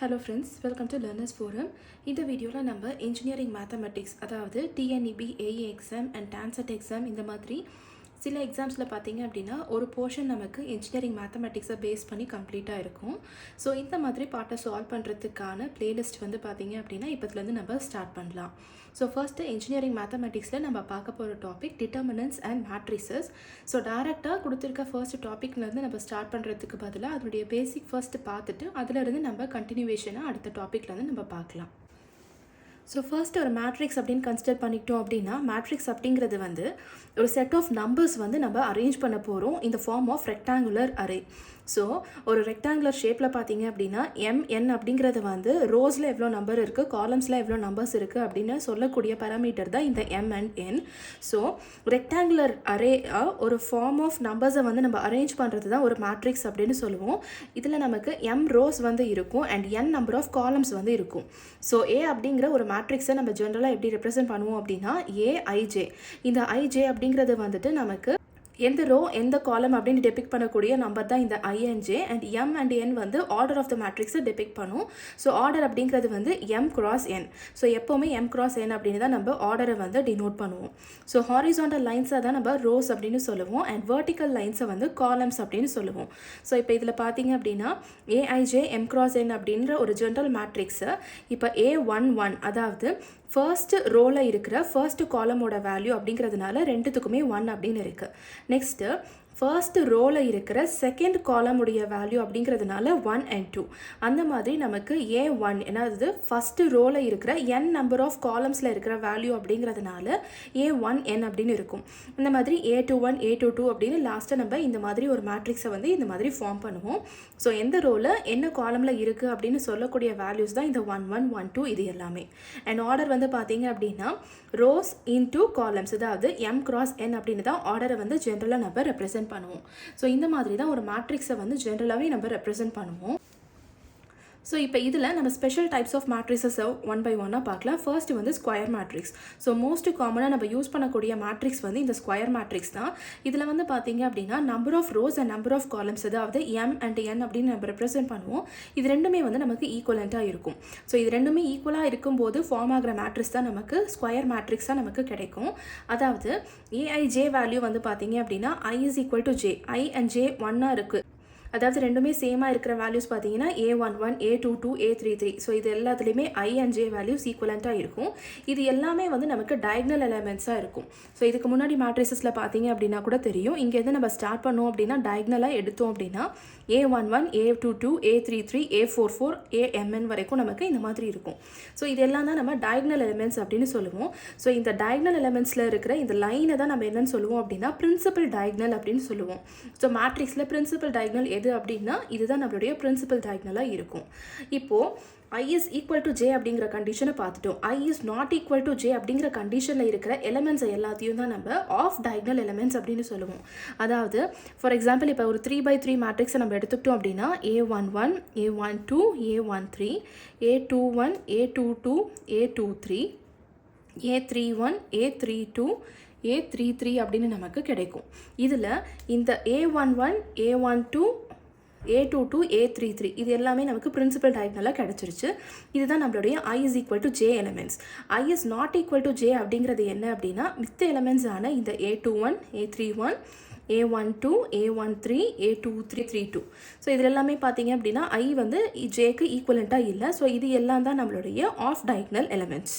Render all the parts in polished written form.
Hello friends, welcome to Learners Forum. இந்த வீடியோவில் நம்ம இன்ஜினியரிங் மேத்தமெட்டிக்ஸ் அதாவது TNEB AE exam and TANCET exam இந்த மாதிரி சில எக்ஸாம்ஸில் பார்த்தீங்க அப்படின்னா ஒரு போர்ஷன் நமக்கு இன்ஜினியரிங் மேத்தமெட்டிக்ஸை பேஸ் பண்ணி கம்ப்ளீட்டாக இருக்கும். ஸோ இந்த மாதிரி பாட்டை சால்வ் பண்ணுறதுக்கான பிளேலிஸ்ட் வந்து பார்த்தீங்க அப்படின்னா இப்போதுலேருந்து நம்ம ஸ்டார்ட் பண்ணலாம். ஸோ ஃபர்ஸ்ட்டு இன்ஜினியரிங் மேத்தமெட்டிக்ஸில் நம்ம பார்க்க போகிற topic determinants and matrices. So டேரெக்டாக கொடுத்துருக்க ஃபர்ஸ்ட் டாப்பிக்லேருந்து நம்ம ஸ்டார்ட் பண்ணுறதுக்கு பதிலாக அதனுடைய பேசிக் ஃபர்ஸ்ட்டு பார்த்துட்டு அதிலிருந்து நம்ம கண்டினியூவேஷனாக அடுத்த டாப்பிக்லேருந்து நம்ம பார்க்கலாம். ஸோ ஃபர்ஸ்ட் ஒரு மேட்ரிக்ஸ் அப்படின்னு கன்சிடர் பண்ணிக்கிட்டோம் அப்படின்னா மேட்ரிக்ஸ் அப்படிங்கிறது வந்து ஒரு செட் ஆஃப் நம்பர்ஸ் வந்து நம்ம அரேஞ்ச் பண்ண போகிறோம் இந்த form of rectangular array. So ஒரு ரெக்டாங்குலர் ஷேப்பில் பார்த்தீங்க அப்படின்னா எம்என் அப்படிங்கிறது வந்து ரோஸில் எவ்வளோ நம்பர் இருக்குது, காலம்ஸில் எவ்வளோ நம்பர்ஸ் இருக்குது அப்படின்னு சொல்லக்கூடிய பேராமீட்டர் தான் இந்த M and N. So rectangular array ஒரு ஃபார்ம் ஆஃப் நம்பர்ஸை வந்து நம்ம அரேஞ்ச் பண்ணுறது தான் ஒரு மேட்ரிக்ஸ் அப்படின்னு சொல்லுவோம். இதில் நமக்கு எம் ரோஸ் வந்து இருக்கும் and n number of columns வந்து இருக்கும். ஸோ ஏ அப்படிங்கிற ஒரு மேட்ரிக்ஸை நம்ம ஜென்ரலாக எப்படி ரெப்ரசென்ட் பண்ணுவோம் அப்படின்னா ஏஐஜே. இந்த ஐஜே அப்படிங்கிறது வந்துட்டு நமக்கு எந்த ரோ எந்த காலம் அப்படின்னு டெபிக் பண்ணக்கூடிய நம்பர் தான் இந்த ஐஎன்ஜே. அண்ட் எம் அண்ட் என் வந்து ஆர்டர் ஆஃப் த மேட்ரிக்ஸை டெபிக் பண்ணும். ஸோ ஆர்டர் அப்படிங்கிறது வந்து எம் கிராஸ் என். ஸோ எப்போவுமே எம் கிராஸ் என் அப்படின்னு தான் நம்ம ஆர்டரை வந்து டினோட் பண்ணுவோம். ஸோ ஹாரிசான்டல் லைன்ஸை தான் நம்ம ரோஸ் அப்படின்னு சொல்லுவோம் அண்ட் வெர்டிக்கல் லைன்ஸை வந்து காலம்ஸ் அப்படின்னு சொல்லுவோம். ஸோ இப்போ இதில் பார்த்தீங்க அப்படின்னா ஏஐஜே எம் கிராஸ் என் அப்படின்ற ஒரு ஜென்ரல் மேட்ரிக்ஸை இப்போ A11 அதாவது ஃபர்ஸ்ட் ரோவில் இருக்கிற ஃபர்ஸ்ட் காலமோட வேல்யூ அப்படிங்கிறதுனால ரெண்டுத்துக்குமே 1 அப்படின்னு இருக்குது. நெக்ஸ்ட்டு ஃபர்ஸ்ட் ரோவில் இருக்கிற செகண்ட் காலமுடைய வேல்யூ அப்படிங்கிறதுனால 1 and 2. அந்த மாதிரி நமக்கு A1 என்னது ஃபஸ்ட்டு ரோவில் இருக்கிற n நம்பர் ஆஃப் காலம்ஸில் இருக்கிற வேல்யூ அப்படிங்கிறதுனால A1n அப்படின்னு இருக்கும். இந்த மாதிரி A21 A22 அப்படின்னு லாஸ்ட்டாக நம்ம இந்த மாதிரி ஒரு மேட்ரிக்ஸை வந்து இந்த மாதிரி ஃபார்ம் பண்ணுவோம். ஸோ எந்த ரோவில் என்ன காலமில் இருக்குது அப்படின்னு சொல்லக்கூடிய வேல்யூஸ் தான் இந்த 1 1 1 2 இது எல்லாமே. அண்ட் ஆர்டர் வந்து பார்த்தீங்க அப்படின்னா ரோஸ் இன்டூ காலம்ஸ் அதாவது எம் கிராஸ் என் அப்படின்னு தான் ஆர்டரை வந்து ஜென்ரலாக நம்ம ரெப்ரசென்ட் பண்ணுவோம். ஸோ இந்த மாதிரி தான் ஒரு மேட்ரிக்ஸை வந்து ஜென்ரலாகவே நம்ம ரெப்ரசென்ட் பண்ணுவோம். ஸோ இப்போ இதில் நம்ம ஸ்பெஷல் டைப்ஸ் ஆஃப் மேட்ரிக்ஸை ஒன் பை ஒன்னாக பார்க்கலாம். ஃபர்ஸ்ட் வந்து ஸ்கொயர் மேட்ரிக்ஸ். ஸோ மோஸ்ட் காமனாக நம்ம யூஸ் பண்ணக்கூடிய மேட்ரிக்ஸ் வந்து இந்த ஸ்கொயர் மேட்ரிக்ஸ் தான். இதில் வந்து பார்த்தீங்க அப்படின்னா number of rows and number of columns அதாவது எம் அண்ட் என் அப்படின்னு நம்ம ரெப்ரசென்ட் பண்ணுவோம். இது ரெண்டுமே வந்து நமக்கு ஈக்குவலண்ட்டாக இருக்கும். ஸோ இது ரெண்டுமே ஈக்குவலாக இருக்கும்போது ஃபார்ம் ஆகிற மேட்ரிக்ஸ் தான் நமக்கு ஸ்கொயர் மேட்ரிக்ஸாக நமக்கு கிடைக்கும். அதாவது ஏஐஜே வேல்யூ வந்து பார்த்தீங்க அப்படின்னா I is equal to J. I and J ஒன்னாக இருக்குது. அதாவது ரெண்டுமே சேமாக இருக்கிற வேல்யூஸ் பார்த்தீங்கன்னா A11 A22 A33. ஸோ இது எல்லாத்துலேயுமே ஐ அண்ட் ஜே வேல்யூஸ் ஈக்குவலண்ட்டாக இருக்கும். இது எல்லாமே வந்து நமக்கு டயக்னல் எலமெண்ட்ஸாக இருக்கும். ஸோ இதுக்கு முன்னாடி மேட்ரிசஸில் பார்த்தீங்க அப்படின்னா கூட தெரியும். இங்கேருந்து நம்ம ஸ்டார்ட் பண்ணோம் அப்படின்னா டயக்னலாக எடுத்தோம் அப்படின்னா A11 A22 A33 A44 AMN வரைக்கும் நமக்கு இந்த மாதிரி இருக்கும். ஸோ இது எல்லாம் தான் நம்ம டயக்னல் எலமெண்ட்ஸ் அப்படின்னு சொல்லுவோம். ஸோ இந்த டயக்னல் எலமெண்ட்ஸில் இருக்கிற இந்த லைனை தான் நம்ம என்னன்னு சொல்லுவோம் அப்படின்னா பிரின்சிபல் டயக்னல் அப்படின்னு சொல்லுவோம். ஸோ மேட்ரிக்ஸில் பிரின்சிபல் டயக்னல் எது அப்படின்னா இதுதான் நம்மளுடைய பிரின்சிபல் டயக்னலாக இருக்கும். இப்போது I is equal to J அப்படிங்கிற கண்டிஷனை பார்த்துட்டோம். I is not equal to J அப்படிங்கிற கண்டிஷனில் இருக்கிற எலமெண்ட்ஸ் எல்லாத்தையும் தான் நம்ம ஆஃப் டயக்னல் எலமெண்ட்ஸ் அப்படின்னு சொல்லுவோம். அதாவது ஃபார் எக்ஸாம்பிள் இப்போ ஒரு 3x3 மேட்ரிக்ஸை நம்ம எடுத்துக்கிட்டோம் அப்படின்னா A11 A12 A13 A21 A22 A23 A31 A32 A33 அப்படின்னு நமக்கு கிடைக்கும். இதில் இந்த A11 A12 A22 A33 இது எல்லாமே நமக்கு பிரின்சிபல் டயக்னலாக கிடச்சிருச்சு. இதுதான் நம்மளுடைய I is equal to J elements. I is not equal to J அப்படிங்கிறது என்ன அப்படின்னா மித்த எலமெண்ட்ஸ் ஆன இந்த A21 A31 A12 A13 A23 A32. So இதில் எல்லாமே பார்த்தீங்க அப்படின்னா I வந்து ஜேக்கு ஈக்குவலண்ட்டாக இல்லை. ஸோ இது எல்லாம் தான் நம்மளுடைய ஆஃப் டயக்னல் எலமெண்ட்ஸ்.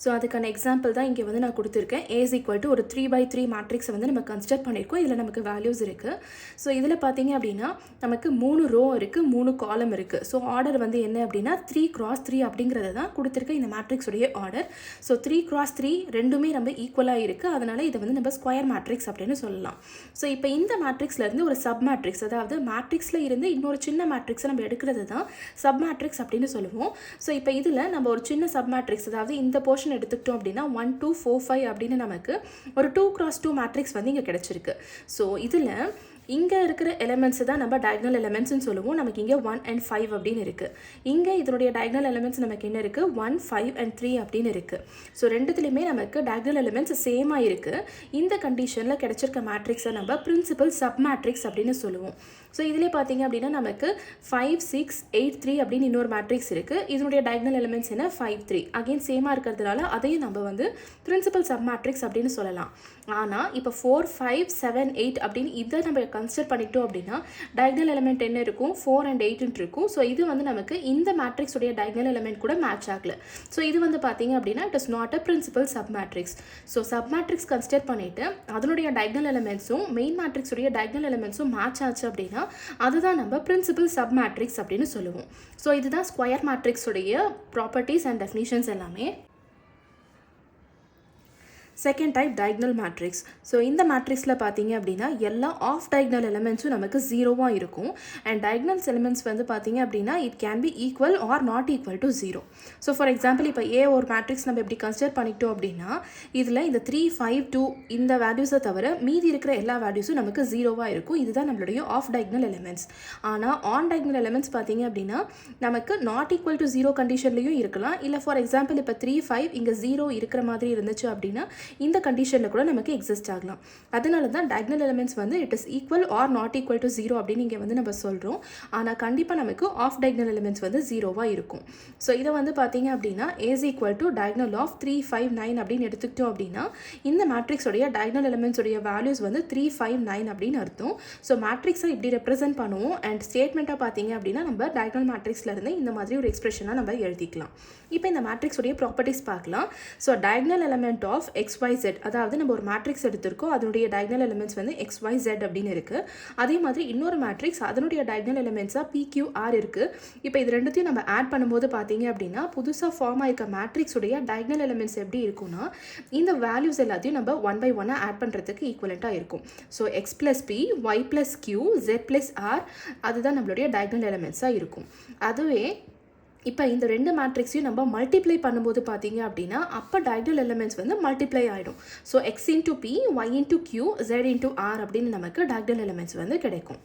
ஸோ அதுக்கான எக்ஸாம்பிள் தான் இங்கே வந்து நான் கொடுத்துருக்கேன். A is equal to ஒரு 3x3 மேட்ரிக்ஸை வந்து நம்ம கன்சிடர் பண்ணியிருக்கோம். இதில் நமக்கு வேல்யூஸ் இருக்குது. ஸோ இதில் பார்த்தீங்க அப்படின்னா நமக்கு 3 ரோ இருக்குது 3 காலம் இருக்குது. ஸோ ஆர்டர் வந்து என்ன அப்படின்னா 3x3 அப்படிங்கிறது தான் கொடுத்துருக்க இந்த மேட்ரிக்ஸுடைய ஆர்டர். ஸோ 3x3 ரெண்டுமே நம்ம ஈக்குவலாக இருக்குது. அதனால் இதை வந்து நம்ம ஸ்கொயர் மேட்ரிக்ஸ் அப்படின்னு சொல்லலாம். ஸோ இப்போ இந்த மேட்ரிக்ஸ்லேருந்து ஒரு சப் மேட்ரிக்ஸ் அதாவது மேட்ரிக்ஸில் இருந்து இன்னொரு சின்ன மேட்ரிக்ஸை நம்ம எடுக்கிறது தான் சப் மேட்ரிக்ஸ் அப்படின்னு சொல்லுவோம். ஸோ இப்போ இதில் நம்ம ஒரு சின்ன சப் மேட்ரிக்ஸ் அதாவது இந்த போர்ஷன் எடுத்துக்கிட்டோம் அப்படின்னா 1 2 4 5 அப்படின்னு நமக்கு ஒரு 2x2 மேட்ரிக்ஸ் வந்து இங்கே கிடைச்சிருக்கு. ஸோ இதில் இங்கே இருக்கிற எலிமெண்ட்ஸ் தான் நம்ம டயக்னல் எலிமெண்ட்ஸ்னு சொல்லுவோம். நமக்கு இங்கே 1 and 5 அப்படின்னு இருக்குது. இங்கே இதனுடைய டயக்னல் எலிமெண்ட்ஸ் நமக்கு என்ன இருக்குது, 1, 5 and 3 அப்படின்னு இருக்குது. ஸோ ரெண்டுத்துலேயுமே நமக்கு டயக்னல் எலிமெண்ட்ஸ் சேமாக இருக்குது. இந்த கண்டிஷனில் கிடைச்சிருக்க மேட்ரிக்ஸை நம்ம பிரின்சிபல் சப் மேட்ரிக்ஸ் அப்படின்னு சொல்லுவோம். ஸோ இதிலே பார்த்தீங்க அப்படின்னா நமக்கு 5, 6, 8, 3 அப்படின்னு இன்னொரு மேட்ரிக்ஸ் இருக்குது. இதனுடைய டயக்னல் எலிமெண்ட்ஸ் என்ன, 5, 3. அகைன் சேமாக இருக்கிறதுனால அதையும் நம்ம வந்து பிரின்சிபல் சப் மேட்ரிக்ஸ் அப்படின்னு சொல்லலாம். ஆனால் இப்போ 4, 5, 7, 8 அப்படின்னு இதை நம்ம கன்சிடர் பண்ணிட்டோம் அப்படின்னா டயக்னல் எலிமெண்ட் என்ன இருக்கும், 4 and 8 இருக்கும். ஸோ இது வந்து நமக்கு இந்த மேட்ரிக்ஸுடைய டயக்னல் எலிமெண்ட் கூட மேட்ச் ஆகல. ஸோ இது வந்து பார்த்தீங்க அப்படின்னா it is not a principal sub matrix. So sub matrix consider பண்ணிவிட்டு அதனுடைய டயக்னல் எலிமெண்ட்ஸும் மெயின் மேட்ரிக்ஸுடைய டயக்னல் எலிமெண்ட்ஸும் மேட்ச் ஆச்சு அப்படின்னா அதுதான் நம்ம பிரின்சிபல் சப் மேட்ரிக்ஸ் அப்படின்னு சொல்லுவோம். ஸோ இதுதான் ஸ்கொயர் மேட்ரிக்ஸுடைய ப்ராப்பர்ட்டிஸ் அண்ட் டெஃபினிஷன்ஸ் எல்லாமே. Second type diagonal matrix. So இந்த மேட்ரிக்ஸில் பார்த்தீங்க அப்படின்னா எல்லா ஆஃப் டயக்னல் எலிமெண்ட்ஸும் நமக்கு ஜீரோவாக இருக்கும். அண்ட் டயக்னல்ஸ் எலிமெண்ட்ஸ் வந்து பார்த்தீங்க அப்படின்னா it can be equal or not equal to 0. So for example இப்போ ஏ ஒரு மேட்ரிக்ஸ் நம்ம எப்படி கன்சிடர் பண்ணிட்டோம் அப்படின்னா இதில் இந்த 3, 5, 2 இந்த வேல்யூஸை தவிர மீதி இருக்கிற எல்லா வேல்யூஸும் நமக்கு ஜீரோவாக இருக்கும். இதுதான் நம்மளுடைய ஆஃப் டயக்னல் எலிமெண்ட்ஸ். ஆனால் ஆன் டயக்னல் எலிமெண்ட்ஸ் பார்த்தீங்க அப்படின்னா நமக்கு நாட் ஈக்குவல் டு 0 கண்டிஷன்லையும் இருக்கலாம். இல்லை ஃபார் எக்ஸாம்பிள் இப்போ 3, 5 இங்கே 0 இருக்கிற மாதிரி இருந்துச்சு அப்படின்னா இந்த கண்டிஷனில் கூட நமக்கு எக்ஸிஸ்ட் ஆகலாம். அதனால தான் டயக்னல் எலிமெண்ட்ஸ் வந்து it is equal or not equal to 0 அப்படின்னு இங்கே வந்து நம்ம சொல்கிறோம். ஆனால் கண்டிப்பாக நமக்கு ஆஃப் டயக்னல் எலிமெண்ட்ஸ் வந்து ஜீரோவாக இருக்கும். ஸோ இதை வந்து பார்த்தீங்க அப்படின்னா as equal to diagonal of 3, 5, 9 அப்படின்னு எடுத்துக்கிட்டோம் அப்படின்னா இந்த மேட்ரிக்ஸோடைய டயக்னல் எலிமெண்ட்ஸோடைய வேல்யூஸ் வந்து 3, 5, 9 அப்படின்னு அர்த்தம். ஸோ மேட்ரிக்ஸை இப்படி ரெப்ரசென்ட் பண்ணுவோம். அண்ட் ஸ்டேட்மெண்ட்டாக பார்த்தீங்க அப்படின்னா நம்ம டயக்னல் மேட்ரிக்ஸ்லேருந்து இந்த மாதிரி ஒரு எக்ஸ்பிரஷனாக நம்ம எழுதிக்கலாம். இப்போ இந்த மேட்ரிக்ஸோடைய ப்ராப்பர்ட்டிஸ் பார்க்கலாம். So diagonal element of XYZ, அதாவது நம்ம ஒரு மேட்ரிக்ஸ் எடுத்திருக்கோம், அதனுடைய டயக்னல் எலிமெண்ட்ஸ் வந்து XYZ அப்படின்னு இருக்குது. அதே மாதிரி இன்னொரு மேட்ரிக்ஸ் அதனுடைய டயக்னல் எலிமெண்ட்ஸாக PQR இருக்குது. இப்போ இது ரெண்டுத்தையும் நம்ம ஆட் பண்ணும்போது பார்த்தீங்க அப்படின்னா புதுசாக ஃபார்ம் ஆகிருக்க மேட்ரிக்ஸுடைய டயக்னல் எலிமெண்ட்ஸ் எப்படி இருக்குன்னா இந்த வேல்யூஸ் எல்லாத்தையும் நம்ம 1 by 1 ஆட் பண்ணுறதுக்கு ஈக்குவலண்ட்டாக இருக்கும். So X plus P, Y plus Q, Z plus R அதுதான் நம்மளுடைய டயக்னல் எலிமெண்ட்ஸாக இருக்கும். அதுவே இப்போ இந்த ரெண்டு மேட்ரிக்ஸையும் நம்ம மல்டிப்ளை பண்ணும்போது பார்த்தீங்க அப்படின்னா அப்போ டயக்னல் எலிமெண்ட்ஸ் வந்து மல்டிப்ளை ஆகிடும். So X into P, Y into Q, Z into R அப்படின்னு நமக்கு டயக்னல் எலிமெண்ட்ஸ் வந்து கிடைக்கும்.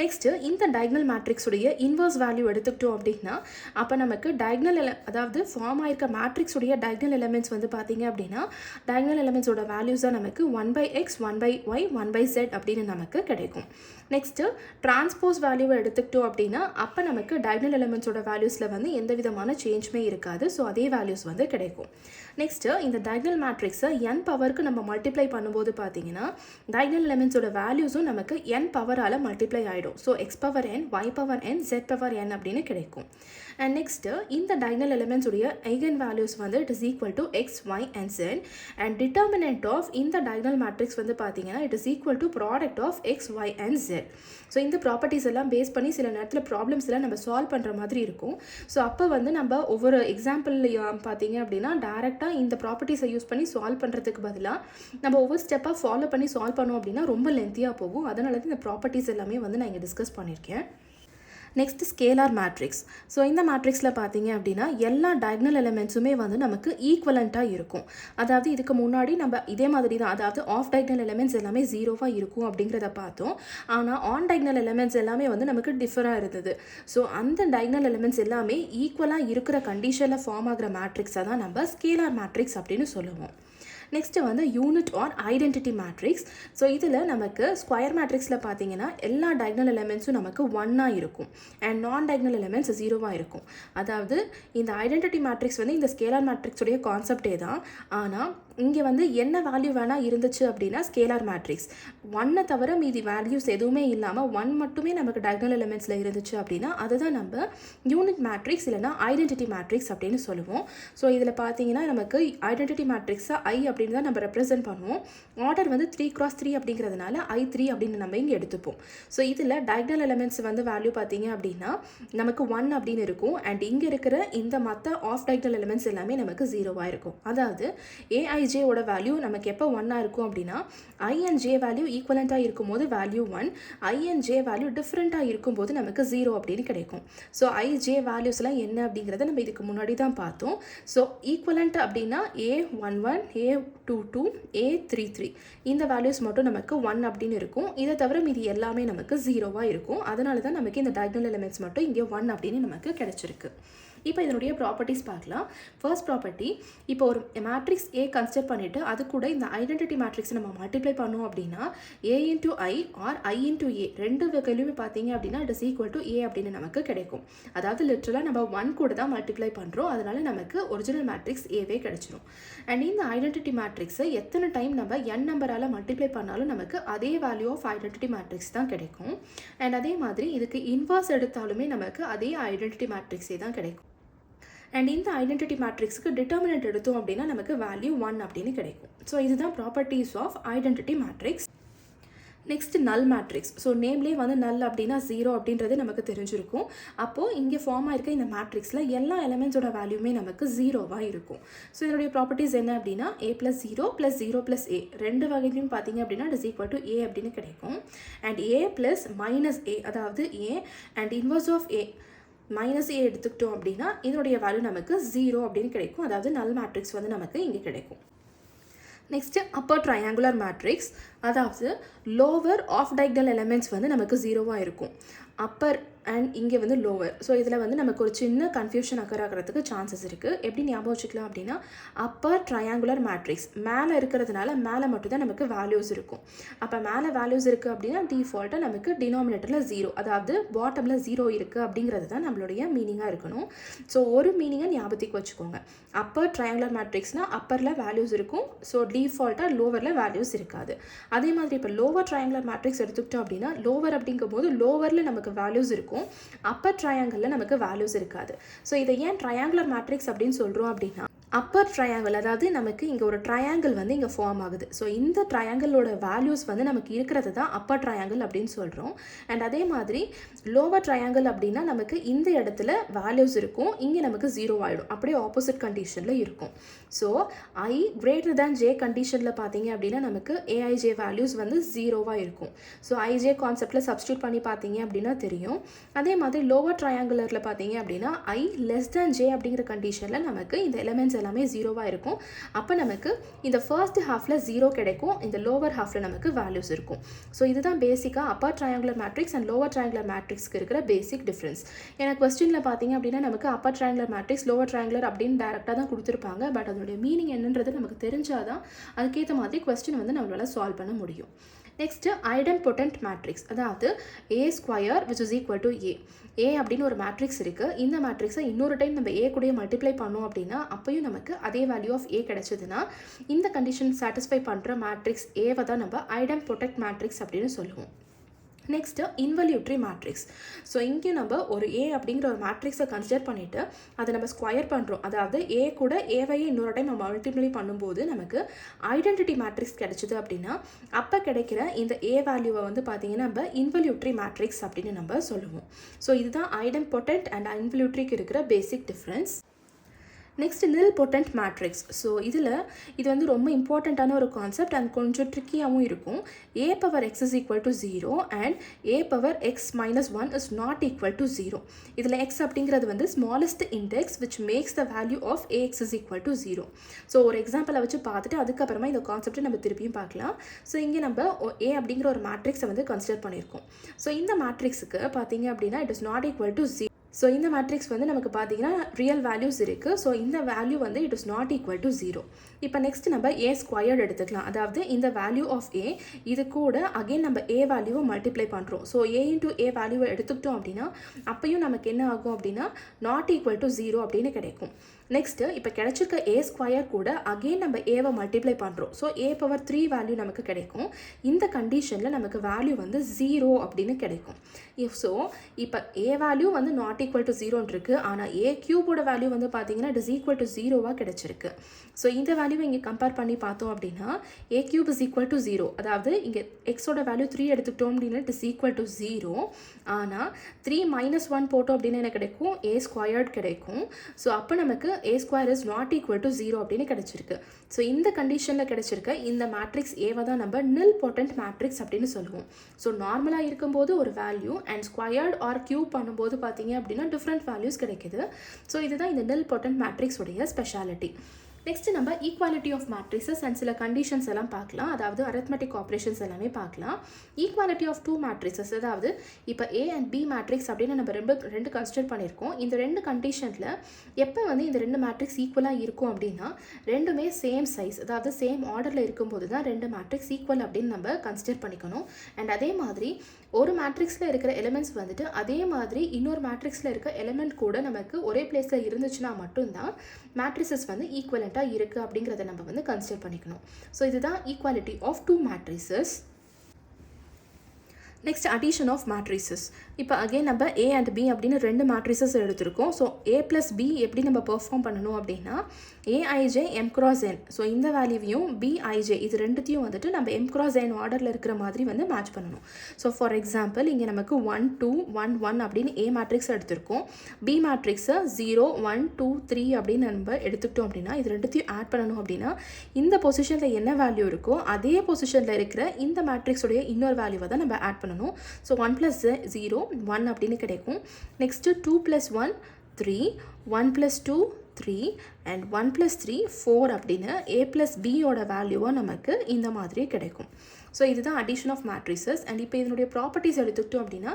நெக்ஸ்ட்டு இந்த டயக்னல் மேட்ரிக்ஸுடைய இன்வர்ஸ் வேல்யூ எடுத்துக்கிட்டோம் அப்படின்னா அப்போ நமக்கு டயக்னல் அதாவது ஃபார்ம் ஆயிருக்க மேட்ரிக்ஸுடைய டயக்னல் எலிமெண்ட்ஸ் வந்து பார்த்தீங்க அப்படின்னா டயக்னல் எலிமெண்ட்ஸோட வேல்யூஸ் தான் நமக்கு 1 by X, 1 by Y, 1 by Z அப்படின்னு நமக்கு கிடைக்கும். நெக்ஸ்ட்டு டிரான்ஸ்போஸ் வேல்யூவை எடுத்துக்கிட்டோம் அப்படின்னா அப்போ நமக்கு டயக்னல் எலிமெண்ட்ஸோட வேல்யூஸில் வந்து எந்த விதமான சேஞ்சுமே இருக்காது. ஸோ அதே வேல்யூஸ் வந்து கிடைக்கும். நெக்ஸ்ட்டு இந்த டயக்னல் மேட்ரிக்ஸை n பவருக்கு நம்ம மல்டிப்ளை பண்ணும்போது பார்த்தீங்கன்னா டயக்னல் எலிமெண்ட்ஸோட வேல்யூஸும் நமக்கு n பவரால் மல்டிப்ளை ஆகிடும். So X power n, Y power n, Z power n அப்படின்னு கிடைக்கும். அண்ட் நெக்ஸ்ட்டு இந்த டயக்னல் எலிமெண்ட்ஸுடைய ஐகன் வேல்யூஸ் வந்து it is equal to X, Y and Z. And determinant of இந்த டயக்னல் மேட்ரிக்ஸ் வந்து பார்த்தீங்கன்னா it is equal to product of X, Y and Z. So இந்த properties எல்லாம் பேஸ் பண்ணி சில நேரத்தில் ப்ராப்ளம்ஸ் எல்லாம் நம்ம சால்வ் பண்ணுற மாதிரி இருக்கும். ஸோ அப்போ வந்து நம்ம ஒவ்வொரு எக்ஸாம்பிள் பார்த்தீங்க அப்படின்னா டேரெக்டாக இந்த ப்ராப்பர்ட்டிஸை யூஸ் பண்ணி சால்வ் பண்ணுறதுக்கு பதிலாக நம்ம ஒவ்வொரு ஸ்டெப்பாக ஃபாலோ பண்ணி சால்வ் பண்ணோம் அப்படின்னா ரொம்ப லென்த்தியாக போகும். அதனால தான் இந்த ப்ராப்பர்ட்டிஸ் எல்லாமே வந்து நான் இங்கே டிஸ்கஸ் பண்ணியிருக்கேன். Next scalar matrix. ஸோ இந்த மேட்ரிக்ஸில் பார்த்தீங்க அப்படின்னா எல்லா டயக்னல் எலிமெண்ட்ஸுமே வந்து நமக்கு ஈக்குவலண்ட்டாக இருக்கும். அதாவது இதுக்கு முன்னாடி நம்ம இதே மாதிரி தான், அதாவது ஆஃப் டயக்னல் எலிமெண்ட்ஸ் எல்லாமே ஜீரோவாக இருக்கும் அப்படிங்கிறத பார்த்தோம். ஆனால் ஆன் டயக்னல் எலிமெண்ட்ஸ் எல்லாமே வந்து நமக்கு டிஃபராக இருந்தது. ஸோ அந்த டயக்னல் எலிமெண்ட்ஸ் எல்லாமே ஈக்குவலாக இருக்கிற கண்டிஷனில் ஃபார்ம் ஆகிற மேட்ரிக்ஸை தான் நம்ம ஸ்கேலார் மேட்ரிக்ஸ் அப்படின்னு சொல்லுவோம். நெக்ஸ்ட்டு வந்து unit or identity matrix. So இதில் நமக்கு ஸ்கொயர் மேட்ரிக்ஸில் பார்த்தீங்கன்னா எல்லா டயக்னல் எலிமெண்ட்ஸும் நமக்கு 1 இருக்கும் அண்ட் நான் டயக்னல் எலிமெண்ட்ஸ் 0 இருக்கும். அதாவது இந்த ஐடென்டிட்டி மேட்ரிக்ஸ் வந்து இந்த ஸ்கேலார் மேட்ரிக்ஸுடைய கான்செப்டே தான். ஆனால் இங்கே வந்து என்ன வேல்யூ வேணால் இருந்துச்சு அப்படின்னா ஸ்கேலார் மேட்ரிக்ஸ் 1 தவிர மீதி வேல்யூஸ் எதுவுமே இல்லாமல் 1 மட்டுமே நமக்கு டயக்னல் எலிமெண்ட்ஸில் இருந்துச்சு அப்படின்னா அதுதான் நம்ம யூனிட் மேட்ரிக்ஸ் இல்லைனா ஐடென்டிட்டி மேட்ரிக்ஸ் அப்படின்னு சொல்லுவோம். ஸோ இதில் பார்த்தீங்கன்னா நமக்கு ஐடென்டிட்டி மேட்ரிக்ஸை I அப்படின்னு தான் நம்ம ரெப்ரசென்ட் பண்ணுவோம். ஆர்டர் வந்து 3x3 அப்படிங்கிறதுனால I3 அப்படின்னு நம்ம இங்கே எடுத்துப்போம். ஸோ இதில் டயக்னல் எலிமெண்ட்ஸ் வந்து வேல்யூ பார்த்தீங்க அப்படின்னா நமக்கு 1 அப்படின்னு இருக்கும். அண்ட் இங்கே இருக்கிற இந்த மற்ற ஆஃப் டயக்னல் எலிமெண்ட்ஸ் எல்லாமே நமக்கு 0 இருக்கும். அதாவது AI ஜேவோட வேல்யூ நமக்கு எப்போ ஒன்னாக இருக்கும் அப்படின்னா ஐ அண்ட் ஜே வேல்யூ ஈக்குவலண்ட்டாக இருக்கும்போது value 1, I and J value டிஃப்ரெண்ட்டாக இருக்கும்போது நமக்கு 0 அப்படின்னு கிடைக்கும். ஸோ ஐ ஜே வேல்யூஸ்லாம் என்ன அப்படிங்கிறத நம்ம இதுக்கு முன்னாடி தான் பார்த்தோம். ஸோ ஈக்குவலண்ட் அப்படின்னா A11, A22, A33 இந்த வேல்யூஸ் மட்டும் நமக்கு 1 அப்படின்னு இருக்கும். இதை தவிர மீதி எல்லாமே நமக்கு 0வாக இருக்கும். அதனால தான் நமக்கு இந்த டயகனல் எலிமெண்ட்ஸ் மட்டும் இங்கே 1 அப்படின்னு நமக்கு கிடைச்சிருக்கு. இப்போ இதனுடைய ப்ராப்பர்ட்டிஸ் பார்க்கலாம். ஃபர்ஸ்ட் ப்ராப்பர்ட்டி, இப்போ ஒரு மேட்ரிக்ஸ் ஏ கன்சிடர் பண்ணிவிட்டு அது கூட இந்த ஐடென்டிட்டி மேட்ரிக்ஸ் நம்ம மல்டிப்ளை பண்ணோம் அப்படின்னா A into I R I into A ரெண்டு வகையிலுமே பார்த்தீங்க அப்படின்னா இட் இஸ் ஈக்குவல் டு ஏ அப்படின்னு நமக்கு கிடைக்கும். அதாவது லிட்டரலாக நம்ம 1 கூட தான் மல்டிப்ளை பண்ணுறோம், அதனால நமக்கு ஒரிஜினல் மேட்ரிக்ஸ் ஏவே கிடைச்சிடும். அண்ட் இந்த ஐடென்டிட்டி மேட்ரிக்ஸை எத்தனை டைம் நம்ம n நம்பரால் மல்டிப்ளை பண்ணாலும் நமக்கு அதே வேல்யூ ஆஃப் ஐடென்டிட்டி மேட்ரிக்ஸ் தான் கிடைக்கும். அண்ட் அதே மாதிரி இதுக்கு இன்வர்ஸ் எடுத்தாலுமே நமக்கு அதே ஐடென்டிட்டி மேட்ரிக்ஸே தான் கிடைக்கும். அண்ட் இந்த ஐடென்டிட்டி மேட்ரிக்ஸுக்கு டிட்டர்மினன்ட் எடுத்தோம் அப்படின்னா நமக்கு வேல்யூ 1 அப்படின்னு கிடைக்கும். ஸோ இதுதான் properties of identity matrix. Next null matrix. So நேம்லேயே வந்து நல் அப்படின்னா 0 அப்படின்றது நமக்கு தெரிஞ்சிருக்கும். அப்போது இங்கே ஃபார்ம் ஆயிருக்க இந்த மேட்ரிக்ஸில் எல்லா எலிமெண்ட்ஸோட வேல்யூமே நமக்கு 0வாக இருக்கும். ஸோ இதனுடைய ப்ராப்பர்ட்டிஸ் என்ன அப்படின்னா a + 0 + 0 + a ரெண்டு வகையிலையும் பார்த்தீங்க அப்படின்னா it is equal to a அப்படின்னு கிடைக்கும். அண்ட் a + -a அதாவது a and inverse of a -a எடுத்துக்கிட்டோம் அப்படின்னா இதனுடைய வேல்யூ நமக்கு 0 அப்படின்னு கிடைக்கும். அதாவது நல் மேட்ரிக்ஸ் வந்து நமக்கு இங்கே கிடைக்கும். நெக்ஸ்ட்டு அப்பர் ட்ரையாங்குலர் மேட்ரிக்ஸ், அதாவது லோவர் ஆஃப் டயகனல் எலிமெண்ட்ஸ் வந்து நமக்கு 0வாக இருக்கும். அப்பர் அண்ட் இங்கே வந்து லோவர். ஸோ இதில் வந்து நமக்கு ஒரு சின்ன கன்ஃபியூஷன் அக்கர் ஆகிறதுக்கு சான்சஸ் இருக்குது. எப்படி ஞாபகம் வச்சுக்கலாம் அப்படின்னா அப்பர் ட்ரையாங்குலர் மேட்ரிக்ஸ் மேலே இருக்கிறதுனால மேலே மட்டும்தான் நமக்கு வேல்யூஸ் இருக்கும். அப்போ மேலே வேல்யூஸ் இருக்குது அப்படின்னா டிஃபால்ட்டாக நமக்கு டினாமினேட்டரில் 0, அதாவது பாட்டமில் 0 இருக்குது அப்படிங்கிறது தான் நம்மளுடைய மீனிங்காக இருக்கணும். ஸோ ஒரு மீனிங்கை ஞாபகத்துக்கு வச்சுக்கோங்க. அப்பர் ட்ரையாங்குலர் மேட்ரிக்ஸ்னால் அப்பரில் வேல்யூஸ் இருக்கும், ஸோ டிஃபால்ட்டாக லோவரில் வேல்யூஸ் இருக்காது. அதே மாதிரி இப்போ லோவர் ட்ரையாங்குலர் மேட்ரிக்ஸ் எடுத்துக்கிட்டோம் அப்படின்னா லோவர் அப்படிங்கும் போது லோவரில் நமக்கு வேல்யூஸ் இருக்கும், அப்பர் ட்ரையாங்கிளில் நமக்கு வேல்யூஸ் இருக்காது. ஸோ இதை ஏன் ட்ரையாங்குலர் மேட்ரிக்ஸ் அப்படின்னு சொல்கிறோம் அப்படின்னா அப்பர் ட்ரையாங்கிள், அதாவது நமக்கு இங்கே ஒரு ட்ரையாங்கிள் வந்து இங்கே ஃபார்ம் ஆகுது. ஸோ இந்த ட்ரையாங்கிளோட வேல்யூஸ் வந்து நமக்கு இருக்கிறது தான் அப்பர் ட்ரையாங்கிள் அப்படின்னு சொல்கிறோம். அண்ட் அதே மாதிரி லோவர் ட்ரையாங்கிள் அப்படின்னா நமக்கு இந்த இடத்துல வேல்யூஸ் இருக்கும், இங்கே நமக்கு 0 ஆகிடும். அப்படியே ஆப்போசிட் கண்டிஷனில் இருக்கும். So I greater than J கண்டிஷனில் பார்த்தீங்க அப்படின்னா நமக்கு ஏஐஜே வேல்யூஸ் வந்து 0வாக இருக்கும். ஸோ ஐஜே கான்செப்டில் சப்ஸ்டியூட் பண்ணி பார்த்தீங்க அப்படின்னா தெரியும். அதே மாதிரி லோவர் ட்ரையாங்குலரில் பார்த்தீங்க அப்படின்னா ஐ லெஸ் தேன் ஜே அப்படிங்கிற கண்டிஷனில் நமக்கு இந்த எலிமெண்ட்ஸ் எல்லாமே 0வாக இருக்கும். அப்போ நமக்கு இந்த ஃபர்ஸ்ட் ஹாஃபில் 0 கிடைக்கும், இந்த லோவர் ஹாஃபில் நமக்கு வேல்யூஸ் இருக்கும். ஸோ இதுதான் பேசிக்காக upper triangular matrix and lower triangular மேட்ரிக்ஸ்க்கு இருக்கிற பேசிக் டிஃப்ரென்ஸ். எனக்கு கொஸ்டினில் பார்த்தீங்க அப்படின்னா நமக்கு upper triangular matrix lower triangular அப்படின்னு டேரெக்டாக தான் கொடுத்துருப்பாங்க. பட் அதனுடைய மீனிங் என்னன்றது நமக்கு தெரிஞ்சாதான் அதுக்கேற்ற மாதிரி கொஸ்டின் வந்து நம்மளால் சால்வ் பண்ண முடியும். நெக்ஸ்ட்டு ஐடென்டிபொட்டன்ட் மேட்ரிக்ஸ், அதாவது A² which is equal to A. A அப்படின்னு ஒரு மேட்ரிக்ஸ் இருக்குது. இந்த மேட்ரிக்ஸை இன்னொரு டைம் நம்ம A கூட மல்டிப்ளை பண்ணோம் அப்படின்னா அப்போயும் நமக்கு அதே வேல்யூ ஆஃப் A கிடைச்சதுன்னா இந்த கண்டிஷன் சாட்டிஸ்ஃபை பண்ணுற மேட்ரிக்ஸ் ஏவை தான் நம்ம ஐடென்டிபொட்டன்ட் மேட்ரிக்ஸ் அப்படின்னு சொல்லுவோம். Next இன்வல்யூட்ரி matrix. ஸோ இங்கே நம்ம ஒரு ஏ அப்படிங்கிற ஒரு மேட்ரிக்ஸை கன்சிடர் பண்ணிவிட்டு அதை நம்ம ஸ்கொயர் பண்ணுறோம். அதாவது ஏ கூட ஏவையே இன்னொரு டைம் நம்ம மல்டிப்ளை பண்ணும்போது நமக்கு ஐடென்டிட்டி மேட்ரிக்ஸ் கிடைச்சிது அப்படின்னா அப்போ கிடைக்கிற இந்த ஏ வேல்யூவை வந்து பார்த்திங்கன்னா நம்ம இன்வல்யூட்ரி மேட்ரிக்ஸ் அப்படின்னு நம்ம சொல்லுவோம். ஸோ இதுதான் ஐடென்டிபொட்டன்ட் அண்ட் இன்வல்யூட்ரிக்கு இருக்கிற basic difference. Next nilpotent matrix. So இது வந்து ரொம்ப இம்பார்ட்டண்ட்டான ஒரு கான்செப்ட் அண்ட் கொஞ்சம் ட்ரிக்கியாகவும் இருக்கும். a⁴x is equal to 0 and a⁴x - 1 is not equal to 0. இதில் x அப்படிங்கிறது வந்து smallest index which makes the value of ax is equal to 0. So ஒரு எக்ஸாம்பிளை வச்சு பார்த்துட்டு அதுக்கப்புறமா இந்த கான்செப்டை நம்ம திருப்பியும் பார்க்கலாம். ஸோ இங்கே நம்ம a அப்படிங்கிற ஒரு மேட்ரிக்ஸை வந்து கன்சிடர் பண்ணியிருக்கோம். ஸோ இந்த மேட்ரிக்ஸுக்கு பார்த்தீங்க அப்படின்னா it is not equal to 0. So இந்த மேட்ரிக்ஸ் வந்து நமக்கு பார்த்தீங்கன்னா ரியல் வேல்யூஸ் இருக்குது. ஸோ இந்த வேல்யூ வந்து it is not equal to 0. இப்போ நெக்ஸ்ட் நம்ம A² எடுத்துக்கலாம். அதாவது இந்த வேல்யூ ஆஃப் A இது கூட அகெயின் நம்ம A வேல்யூவை மல்டிப்ளை பண்ணுறோம். ஸோ A இன்டூ A வேல்யூவை எடுத்துக்கிட்டோம் அப்படின்னா அப்பையும் நமக்கு என்ன ஆகும் அப்படின்னா நாட் ஈக்குவல் டு 0 அப்படின்னு கிடைக்கும். நெக்ஸ்ட்டு இப்போ கிடைச்சிருக்க A² கூட அகெயின் நம்ம ஏவை மல்டிப்ளை பண்ணுறோம். ஸோ A⁴3 வேல்யூ நமக்கு கிடைக்கும். இந்த கண்டிஷனில் நமக்கு வேல்யூ வந்து 0 அப்படின்னு கிடைக்கும். ஸோ இப்போ A வேல்யூ வந்து நாட் ஈக்குவல் டு 0 இருக்குது. ஆனால் ஏ கியூபோட வேல்யூ வந்து பார்த்தீங்கன்னா இட் இஸ் ஈக்குவல் டு 0வாக கிடச்சிருக்கு. ஸோ இந்த வேல்யூவை இங்கே கம்பேர் பண்ணி பார்த்தோம் அப்படின்னா a cube is equal to 0, அதாவது இங்கே எக்ஸோட வேல்யூ 3 எடுத்துக்கிட்டோம் அப்படின்னா இட் இஸ் ஈக்குவல் டு 0. ஆனால் 3 - 1 போட்டோம் அப்படின்னா என்ன கிடைக்கும், ஏ ஸ்கொயர்ட் கிடைக்கும். ஸோ அப்போ நமக்கு A square is not equal to 0 அப்படின்னு கிடச்சிருக்கு. ஸோ இந்த கண்டிஷனில் கிடச்சிருக்க இந்த மேட்ரிக்ஸ் ஏவை தான் நம்ம நில் பொட்டன்ட் மேட்ரிக்ஸ் அப்படின்னு சொல்லுவோம். ஸோ நார்மலாக இருக்கும்போது ஒரு value and squared or cube பண்ணும்போது பார்த்தீங்க அப்படின்னா டிஃப்ரெண்ட் வேல்யூஸ் கிடைக்குது. ஸோ இதுதான் இந்த நில் பொட்டன்ட் மேட்ரிக்ஸ் உடைய ஸ்பெஷாலிட்டி. நெக்ஸ்ட் நம்ம ஈக்குவாலிட்டி ஆஃப் மேட்ரிக்ஸஸ் அண்ட் சில கண்டிஷன்ஸ் எல்லாம் பார்க்கலாம். அதாவது அரித்மெட்டிக் ஆப்ரேஷன்ஸ் எல்லாமே பார்க்கலாம். ஈக்குவாலிட்டி ஆஃப் டூ மேட்ரிக்ஸஸ், அதாவது இப்போ ஏ அண்ட் பி மேட்ரிக்ஸ் அப்படின்னு நம்ம ரெண்டு கன்சிடர் பண்ணியிருக்கோம். இந்த ரெண்டு கண்டிஷனில் எப்போ வந்து இந்த ரெண்டு மேட்ரிக்ஸ் ஈக்குவலாக இருக்கும் அப்படின்னா ரெண்டுமே சேம் சைஸ், அதாவது சேம் ஆர்டரில் இருக்கும்போது தான் ரெண்டு மேட்ரிக்ஸ் ஈக்குவல் அப்படின்னு நம்ம கன்சிடர் பண்ணிக்கணும். அண்ட் அதே மாதிரி ஒரு மேட்ரிக்ஸில் இருக்கிற எலிமெண்ட்ஸ் வந்துட்டு அதே மாதிரி இன்னொரு மேட்ரிக்ஸில் இருக்க எலிமெண்ட் கூட நமக்கு ஒரே பிளேஸில் இருந்துச்சுன்னா மட்டும்தான் மேட்ரிசஸ் வந்து ஈக்குவலண்ட்டாக இருக்குது அப்படிங்கிறத நம்ம வந்து கன்சிடர் பண்ணிக்கணும். ஸோ இதுதான் equality of two matrices. Next addition of matrices. இப்போ அகெயின் நம்ம ஏ அண்ட் பி அப்படின்னு ரெண்டு மேட்ரிசஸ் எடுத்திருக்கோம். ஸோ ஏ ப்ளஸ் பி எப்படி நம்ம பெர்ஃபார்ம் பண்ணணும் அப்படின்னா ஏஐஜே எம் கிராஸ் என். ஸோ இந்த வேல்யூவையும் பிஐஜே இது ரெண்டுத்தையும் வந்துட்டு நம்ம எம் கிராஸ் என் ஆர்டரில் இருக்கிற மாதிரி வந்து மேட்ச் பண்ணணும். ஸோ ஃபார் எக்ஸாம்பிள் இங்கே நமக்கு 1 2 1 1 அப்படின்னு ஏ மேட்ரிக்ஸ் எடுத்திருக்கோம். பி மேட்ரிக்ஸை 0 1 2 3 அப்படின்னு நம்ம எடுத்துக்கிட்டோம் அப்படின்னா இது ரெண்டுத்தையும் ஆட் பண்ணணும் அப்படின்னா இந்த பொசிஷனில் என்ன வேல்யூ இருக்கோ அதே பொசிஷனில் இருக்கிற இந்த மேட்ரிக்ஸுடைய இன்னொரு வேல்யூவை தான் நம்ம ஆட் பண்ணணும். ஸோ 1 + 0 1 அப்படின்னு கிடைக்கும். நெக்ஸ்ட்டு 2 + 1 3 1 + 2 3 அண்ட் 1 + 3 4 அப்படின்னு ஏ ப்ளஸ் பியோட வேல்யூவாக நமக்கு இந்த மாதிரி கிடைக்கும். ஸோ இதுதான் அடிஷன் ஆஃப் மேட்ரிசஸ். அண்ட் இப்போ இதனுடைய ப்ராப்பர்ட்டிஸ் எடுத்துக்கிட்டோம் அப்படின்னா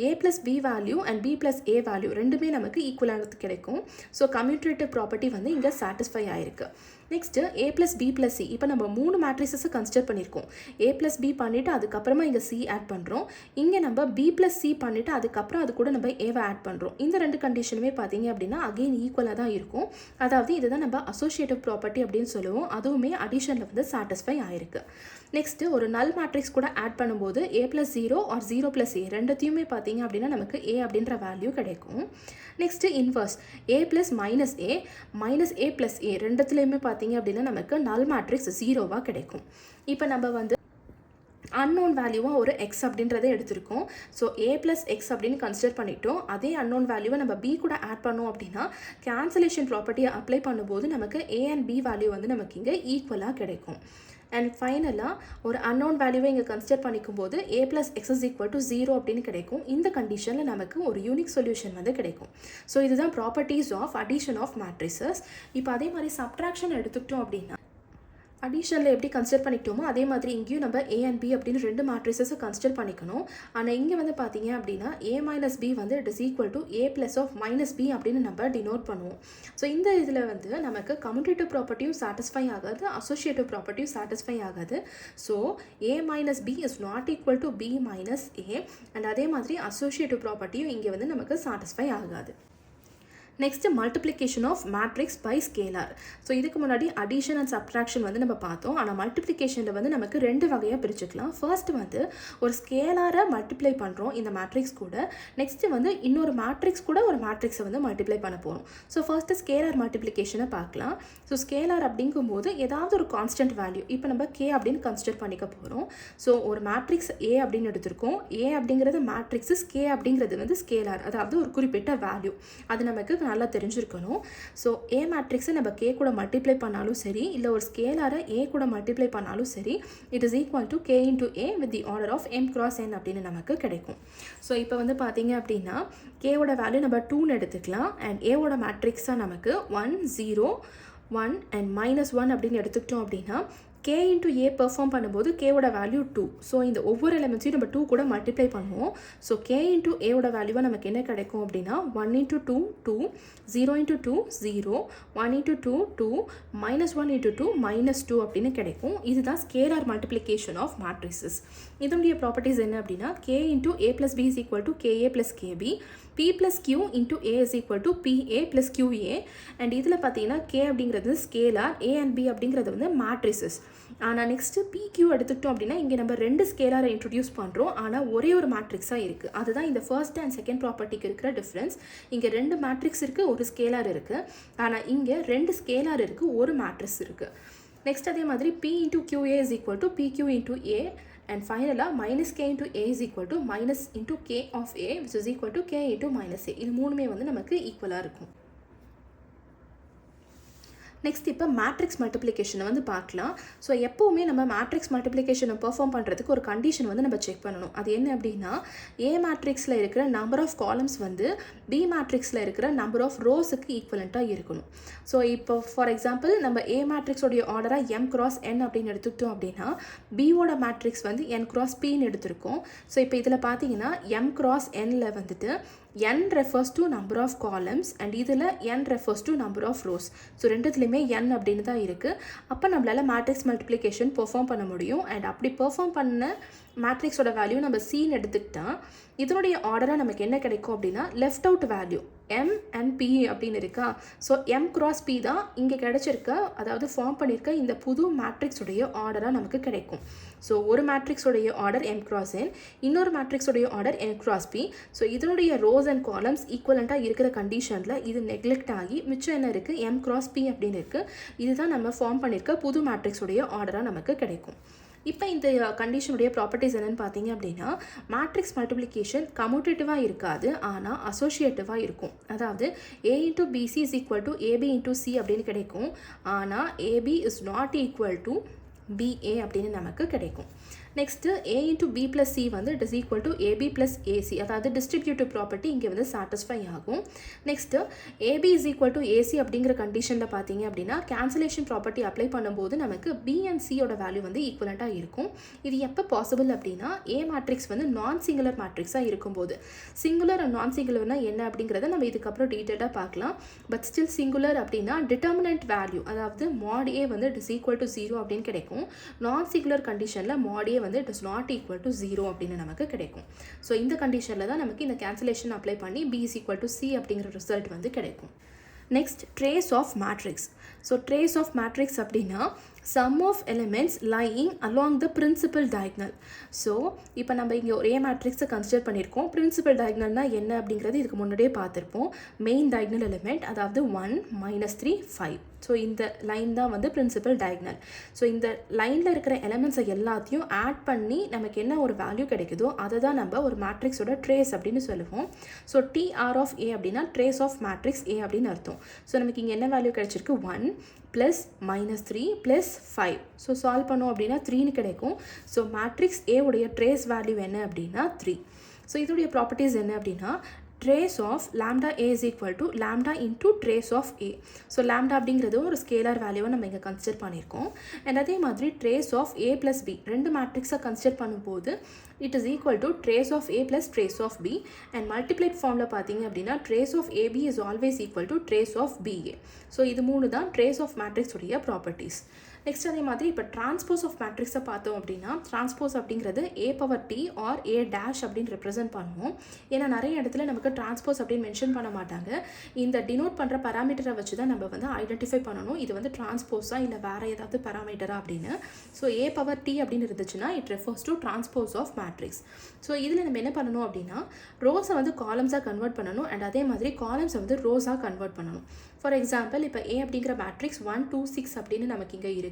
A plus B value and B plus A value ரெண்டுமே நமக்கு ஈக்குவலானது கிடைக்கும். ஸோ கம்யூட்டேட்டிவ் ப்ராப்பர்ட்டி வந்து இங்கே சாட்டிஸ்ஃபை ஆயிருக்கு. நெக்ஸ்ட்டு ஏ ப்ளஸ் பி ப்ளஸ் சி. இப்போ நம்ம 3 மேட்ரிசஸை கன்சிடர் பண்ணியிருக்கோம். ஏ ப்ளஸ் பி பண்ணிவிட்டு அதுக்கப்புறமா இங்கே சி ஆட் பண்ணுறோம். இங்கே நம்ம பி ப்ளஸ் சி பண்ணிவிட்டு அதுக்கப்புறம் அது கூட நம்ம ஏவை ஆட் பண்ணுறோம். இந்த ரெண்டு கண்டிஷனுமே பார்த்தீங்க அப்படின்னா அகெயின் ஈக்குவலாக தான் இருக்கும். அதாவது இதுதான் நம்ம அசோசியேட்டிவ் ப்ராப்பர்ட்டி அப்படின்னு சொல்லுவோம். அதுவுமே அடிஷனில் வந்து சாட்டிஸ்ஃபை ஆயிருக்கு. நெக்ஸ்ட்டு ஒரு நல் மேட்ரிக்ஸ் கூட ஆட் பண்ணும்போது ஏ ப்ளஸ் 0 ஆர் 0 + ஏ ரெண்டுத்தையுமே பார்த்தீங்க அப்படின்னா நமக்கு ஏ அப்படின்ற வேல்யூ கிடைக்கும். Next inverse A plus minus A plus A ரெண்டுத்துலேயுமே பார்த்தீங்க அப்படின்னா நமக்கு நல் மேட்ரிக்ஸ் 0வாக கிடைக்கும். இப்போ நம்ம வந்து அன்னோன் வேல்யூவாக ஒரு எக்ஸ் அப்படின்றத எடுத்திருக்கோம். ஸோ ஏ ப்ளஸ் எக்ஸ் அப்படின்னு கன்சிடர் பண்ணிட்டோம். அதே அன்னோன் வேல்யூவை நம்ம பி கூட ஆட் பண்ணோம் அப்படின்னா கேன்சலேஷன் ப்ராப்பர்ட்டியை அப்ளை பண்ணும்போது நமக்கு ஏ அண்ட் பி வேல்யூ வந்து நமக்கு இங்கே ஈக்குவலாக கிடைக்கும். அண்ட் ஃபைனலாக ஒரு அன்னோன் வேல்யூவை இங்கே கன்சிடர் பண்ணிக்கும் போது A plus X is equal to 0 அப்படின்னு கிடைக்கும். இந்த கண்டிஷனில் நமக்கு ஒரு யூனிக் சொல்யூஷன் வந்து கிடைக்கும். ஸோ இதுதான் properties of addition of matrices. இப்போ அதே மாதிரி சப்ட்ராக்ஷன் எடுத்துக்கிட்டோம் அப்படின்னா அடிஷனில் எப்படி கன்சிடர் பண்ணிக்கிட்டோமோ அதே மாதிரி இங்கேயும் நம்ம ஏ அண்ட் பி அப்படின்னு ரெண்டு மேட்ரிசஸை கன்சிடர் பண்ணிக்கணும். ஆனால் இங்கே வந்து பார்த்தீங்க அப்படின்னா ஏ மைனஸ் பி வந்து it is equal to A plus of minus B அப்படின்னு நம்ம டினோட் பண்ணுவோம். ஸோ இந்த இதில் வந்து நமக்கு கம்யூட்டேட்டிவ் ப்ராப்பர்ட்டியும் சாட்டிஸ்ஃபை ஆகாது, அசோசியேட்டிவ் ப்ராப்பர்ட்டியும் சாட்டிஸ்ஃபை ஆகாது. So A minus B is not equal to B minus A. And அதே மாதிரி அசோசியேட்டிவ் ப்ராப்பர்ட்டியும் இங்கே வந்து நமக்கு சாட்டிஸ்ஃபை ஆகாது. Next multiplication of matrix by scalar. So இதுக்கு முன்னாடி அடிஷன் அண்ட் சப்ட்ராக்ஷன் வந்து நம்ம பார்த்தோம். ஆனால் மல்டிப்ளிகேஷனில் வந்து நமக்கு ரெண்டு வகையாக பிரிச்சுக்கலாம். ஃபர்ஸ்ட் வந்து ஒரு ஸ்கேலாரை மல்டிப்ளை பண்ணுறோம் இந்த மேட்ரிக்ஸ் கூட. நெக்ஸ்ட்டு வந்து இன்னொரு மேட்ரிக்ஸ் கூட ஒரு மேட்ரிக்ஸை வந்து மல்டிப்ளை பண்ண போகிறோம். ஸோ ஃபர்ஸ்ட்டு ஸ்கேலார் மல்டிப்ளிகேஷனை பார்க்கலாம். ஸோ ஸ்கேலார் அப்படிங்கும்போது ஏதாவது ஒரு கான்ஸ்டன்ட் வேல்யூ இப்போ நம்ம கே அப்படின்னு கன்சிடர் பண்ணிக்க போகிறோம். ஸோ ஒரு மேட்ரிக்ஸ் ஏ அப்படின்னு எடுத்திருக்கோம். ஏ அப்படிங்கிறது மேட்ரிக்ஸஸ், கே அப்படிங்கிறது வந்து ஸ்கேலார், அதாவது ஒரு குறிப்பிட்ட வேல்யூ. அது நமக்கு நல்லா தெரிஞ்சிருக்கணும். ஸோ ஏ மேட்ரிக்ஸை நம்ம கே கூட மல்டிப்ளை பண்ணாலும் சரி, இல்லை ஒரு ஸ்கேலாரை ஏ கூட மல்டிப்ளை பண்ணாலும் சரி, it is equal to K into A with the order of M cross N அப்படின்னு நமக்கு கிடைக்கும். ஸோ இப்போ வந்து பார்த்தீங்க அப்படின்னா கேவோட வேல்யூ நம்ம 2ன்னு எடுத்துக்கலாம். அண்ட் ஏவோட மேட்ரிக்ஸாக நமக்கு 1 0 1 அண்ட் -1 அப்படின்னு எடுத்துக்கிட்டோம் அப்படின்னா கே இன்ட்டு ஏ பெர்ஃபார்ம் பண்ணும்போது கேவோட வேல்யூ 2. ஸோ இந்த ஒவ்வொரு எலிமெண்ட்ஸையும் நம்ம 2 கூட மல்டிப்ளை பண்ணுவோம். ஸோ கே இன்ட்டு ஏவோட வேல்யூவை நமக்கு என்ன கிடைக்கும் அப்படின்னா 1 × 2 2, 0 × 2 0, 1 × 2 2, -1 × 2 -2 அப்படின்னு கிடைக்கும். இதுதான் ஸ்கேலார் மல்டிப்ளிகேஷன் ஆஃப் மேட்ரிசஸ். இதனுடைய ப்ராப்பர்ட்டிஸ் என்ன அப்படின்னா k into A plus B is equal to k A plus k B, P plus Q into A is equal to PA plus QA. And இதில் பார்த்தீங்கன்னா K அப்படிங்கிறது ஸ்கேலார், A and B அப்படிங்கிறது வந்து matrices. ஆனால் next பிக்யூ எடுத்துக்கிட்டோம் அப்படின்னா இங்கே நம்ம 2 ஸ்கேலாரை இன்ட்ரடியூஸ் பண்ணுறோம், ஆனால் ஒரே ஒரு மேட்ரிக்ஸாக இருக்குது. அதுதான் இந்த ஃபர்ஸ்ட் அண்ட் செகண்ட் ப்ராப்பர்ட்டிக்கு இருக்கிற டிஃப்ரென்ஸ். இங்கே 2 மேட்ரிக்ஸ் இருக்குது, ஒரு ஸ்கேலார் இருக்குது. ஆனால் இங்கே 2 ஸ்கேலார் இருக்குது, ஒரு மேட்ரிக்ஸ் இருக்குது. நெக்ஸ்ட் அதே மாதிரி P into QA is equal to PQ into A, and ஃபைனலாக minus K into A is equal to minus into K of A, which is equal to K into minus A. இது மூணுமே வந்து நமக்கு ஈக்குவலாக இருக்கும். Next இப்போ matrix மல்டிப்ளிகேஷனை வந்து பார்க்கலாம். ஸோ எப்போவுமே நம்ம மேட்ரிக்ஸ் மல்டிப்ளிகேஷனை பெர்ஃபார்ம் பண்ணுறதுக்கு ஒரு கண்டிஷன் வந்து நம்ம செக் பண்ணணும். அது என்ன அப்படின்னா, ஏ மேட்ரிக்ஸில் இருக்கிற நம்பர் ஆஃப் காலம்ஸ் வந்து பி மேட்ரிக்ஸில் இருக்கிற நம்பர் ஆஃப் ரோஸுக்கு ஈக்குவலண்ட்டாக இருக்கணும். ஸோ இப்போ ஃபார் எக்ஸாம்பிள் நம்ம ஏ மேட்ரிக்ஸோடைய ஆர்டராக M cross N அப்படின்னு எடுத்துக்கிட்டோம் அப்படின்னா பியோட மேட்ரிக்ஸ் வந்து N cross Pன்னு எடுத்திருக்கோம். ஸோ இப்போ இதில் பார்த்தீங்கன்னா M cross Nல வந்துட்டு n refers to number of columns and இதில் n refers to number of rows. So ரெண்டுத்துலேயுமே n அப்படின்னு தான் இருக்குது. அப்போ நம்மளால் மேட்ரிக்ஸ் மல்டிப்ளிகேஷன் பெர்ஃபார்ம் பண்ண முடியும். அண்ட் அப்படி பெர்ஃபார்ம் பண்ண மேட்ரிக்ஸோட வேல்யூ நம்ம சீன் எடுத்துக்கிட்டால் இதனுடைய ஆர்டராக நமக்கு என்ன கிடைக்கும் அப்படின்னா left out value M and P அப்படின்னு இருக்கா. ஸோ M cross P தான் இங்கே கிடைச்சிருக்க, அதாவது ஃபார்ம் பண்ணியிருக்க இந்த புது மேட்ரிக்ஸுடைய ஆர்டராக நமக்கு கிடைக்கும். ஸோ ஒரு மேட்ரிக்ஸுடைய ஆர்டர் M cross N, இன்னொரு மேட்ரிக்ஸுடைய order N cross P. So இதனுடைய ரோஸ் அண்ட் காலம்ஸ் ஈக்குவலண்ட்டாக இருக்கிற கண்டிஷனில் இது நெக்லெக்ட் ஆகி மிச்சம் என்ன இருக்குது, M cross P அப்படின்னு இருக்குது. இதுதான் நம்ம ஃபார்ம் பண்ணியிருக்க புது மேட்ரிக்ஸுடைய ஆர்டராக நமக்கு கிடைக்கும். இப்போ இந்த கண்டிஷனுடைய ப்ராப்பர்ட்டிஸ் என்னென்னு பார்த்தீங்க அப்படின்னா, மேட்ரிக்ஸ் மல்டிப்ளிகேஷன் கம்யூட்டேட்டிவாக இருக்காது, ஆனால் அசோசியேட்டிவாக இருக்கும். அதாவது A into BC is equal to AB into C அப்படின்னு கிடைக்கும். ஆனால் AB is not equal to BA அப்படின்னு நமக்கு கிடைக்கும். Next A into B plus C வந்து it is equal to AB plus AC, அதாவது டிஸ்ட்ரிபியூட்டிவ் ப்ராப்பர்ட்டி இங்கே வந்து சாட்டிஸ்ஃபை ஆகும். Next AB is equal to AC அப்படிங்கிற கண்டிஷனில் பார்த்தீங்க அப்படின்னா கேன்சலேஷன் ப்ராப்பர்ட்டி அப்ளை பண்ணும்போது நமக்கு B and Cயோட வேல்யூ வந்து ஈக்குவலண்ட்டாக இருக்கும். இது எப்போ பாசிபிள் அப்படின்னா A மேட்ரிக்ஸ் வந்து நான் சிங்குலர் மேட்ரிக்ஸாக இருக்கும்போது. சிங்குலர் அண்ட் நான் சிங்குலர்னா என்ன அப்படிங்கிறத நம்ம இதுக்கப்புறம் டீட்டெயிலாக பார்க்கலாம். பட் ஸ்டில் சிங்குலர் அப்படின்னா டிட்டர்மினன்ட் வேல்யூ, அதாவது mod A வந்து it is equal to 0 அப்படின்னு கிடைக்கும். நான் சிங்குலர் கண்டிஷனில் mod A வந்து it is not equal to 0 அப்படின்னு நமக்கு கிடைக்கும். ஸோ இந்த கண்டிஷனில் தான் நமக்கு இந்த கேன்சலேஷன் அப்ளை பண்ணி B is equal to C அப்படிங்கிற ரிசல்ட் வந்து கிடைக்கும். Next trace of matrix. So trace of matrix அப்படின்னா sum of elements lying along the principal diagonal. ஸோ இப்போ நம்ம இங்கே ஒரே மேட்ரிக்ஸை கன்சிடர் பண்ணியிருக்கோம். பிரின்சிபல் டயக்னல்னா என்ன அப்படிங்கிறது இதுக்கு முன்னாடியே பார்த்துருப்போம். மெயின் டயக்னல் எலிமெண்ட், அதாவது 1 -3 5. ஸோ இந்த லைன் தான் வந்து பிரின்சிபல் டயக்னல். ஸோ இந்த லைனில் இருக்கிற எலிமெண்ட்ஸை எல்லாத்தையும் ஆட் பண்ணி நமக்கு என்ன ஒரு வேல்யூ கிடைக்குதோ அதை தான் நம்ம ஒரு மேட்ரிக்ஸோட ட்ரேஸ் அப்படின்னு சொல்லுவோம். ஸோ TR of A அப்படின்னா ட்ரேஸ் ஆஃப் மேட்ரிக்ஸ் A அப்படின்னு அர்த்தம். ஸோ நமக்கு இங்கே என்ன வேல்யூ கிடைச்சிருக்கு, 1 + -3 + 5. ஸோ சால்வ் பண்ணோம் அப்படின்னா 3ன்னு கிடைக்கும். ஸோ மேட்ரிக்ஸ் A உடைய ட்ரேஸ் வேல்யூ என்ன அப்படின்னா 3. ஸோ இதோடைய ப்ராப்பர்ட்டிஸ் என்ன அப்படின்னா, trace of lambda A is equal to lambda into trace of A. So lambda அப்படிங்கிறது ஒரு ஸ்கேலார் வேல்யூவை நம்ம இங்கே கன்சிடர் பண்ணியிருக்கோம். அண்ட் அதே மாதிரி trace of A plus B, ரெண்டு மேட்ரிக்ஸை கன்சிடர் பண்ணும்போது it is equal to trace of A plus trace of B. And multiplied ஃபார்மில் பார்த்தீங்க அப்படின்னா trace of AB is always equal to trace of BA. So இது மூணு தான் trace of matrix உடைய ப்ராப்பர்ட்டிஸ். நெக்ஸ்ட் அதே மாதிரி இப்போ டிரான்ஸ்போஸ் ஆஃப் மேட்ரிக்ஸை பார்த்தோம் அப்படின்னா டிரான்ஸ்போஸ் அப்படிங்கிறது A⁻T ஆர் A' அப்படின்னு ரெப்ரசென்ட் பண்ணுவோம். ஏன்னா நிறைய இடத்துல நமக்கு டிரான்ஸ்போஸ் அப்படின்னு மென்ஷன் பண்ண மாட்டாங்க. இந்த டினோட் பண்ணுற பேராமீட்டரை வச்சு தான் நம்ம வந்து ஐடென்டிஃபை பண்ணணும் இது வந்து டிரான்ஸ்போஸா இல்லை வேறு ஏதாவது பேராமீட்டரா அப்படின்னு. ஸோ A⁻T அப்படின்னு இருந்துச்சுன்னா it refers to transpose of matrix. So இதில் நம்ம என்ன பண்ணணும் அப்படின்னா ரோஸை வந்து காலம்ஸாக கன்வெர்ட் பண்ணணும் அண்ட் அதே மாதிரி காலம்ஸை வந்து ரோஸாக கன்வெர்ட் பண்ணணும். ஃபார் எக்ஸாம்பிள் இப்போ A அப்படிங்கிற மேட்ரிக்ஸ் 1 2 6 அப்படின்னு நமக்கு இங்கே இருக்குது.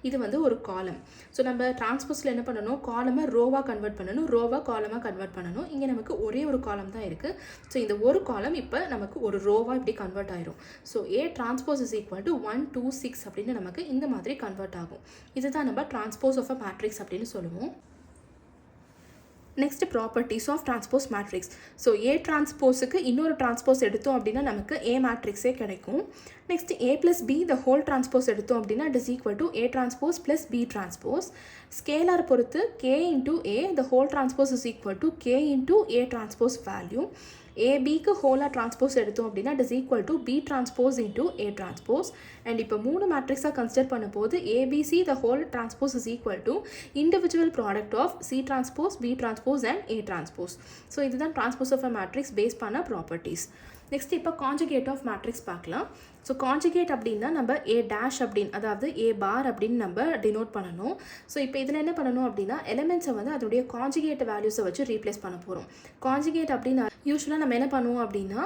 இது வந்து ஒரு காலம். ஸோ நம்ம டிரான்ஸ்போஸில் என்ன பண்ணணும், காலமை ரோவாக கன்வெர்ட் பண்ணணும், ரோவாக காலமாக கன்வெர்ட் பண்ணணும். இங்கே நமக்கு ஒரே ஒரு காலம் தான் இருக்குது. ஸோ இந்த ஒரு காலம் இப்போ நமக்கு ஒரு ரோவாக இப்படி கன்வெர்ட் ஆயிரும். So A transpose is equal to 1 2 6 அப்படின்னு நமக்கு இந்த மாதிரி கன்வெர்ட் ஆகும். இதுதான் நம்ம டிரான்ஸ்போஸ் ஆஃப் அ மேட்ரிக்ஸ் அப்படின்னு சொல்லுவோம். Next properties of transpose matrix. So A டிரான்ஸ்போஸுக்கு இன்னொரு டிரான்ஸ்போஸ் எடுத்தோம் அப்படின்னா நமக்கு A மேட்ரிக்ஸே கிடைக்கும். Next A + B the whole transpose எடுத்தோம் அப்படின்னா it is equal to A transpose + B transpose. Scalar பொறுத்து K into A the whole transpose is equal to K into A transpose value. ABக்கு ஹோலாக டிரான்ஸ்போஸ் எடுத்தோம் அப்படின்னா it is equal to B transpose into A transpose. And இப்போ மூணு மேட்ரிக்ஸாக consider பண்ணும்போது ABC the whole transpose is equal to individual product of C transpose B transpose and A transpose. So இதுதான் transpose of a matrix base பண்ண properties. Next இப்போ conjugate of matrix பார்க்கலாம். So conjugate அப்படின்னா நம்ம A dash அப்படின்னு, அதாவது ஏ பார் அப்படின்னு நம்ம டினோட் பண்ணணும். ஸோ இப்போ இதில் என்ன பண்ணணும் அப்படின்னா எலிமெண்ட்ஸை வந்து அதோடைய கான்ஜுகேட் வேல்யூஸை வச்சு ரீப்ளேஸ் பண்ண போகிறோம். கான்ஜுகேட் அப்படின்னா யூஸ்வலாக நம்ம என்ன பண்ணுவோம் அப்படின்னா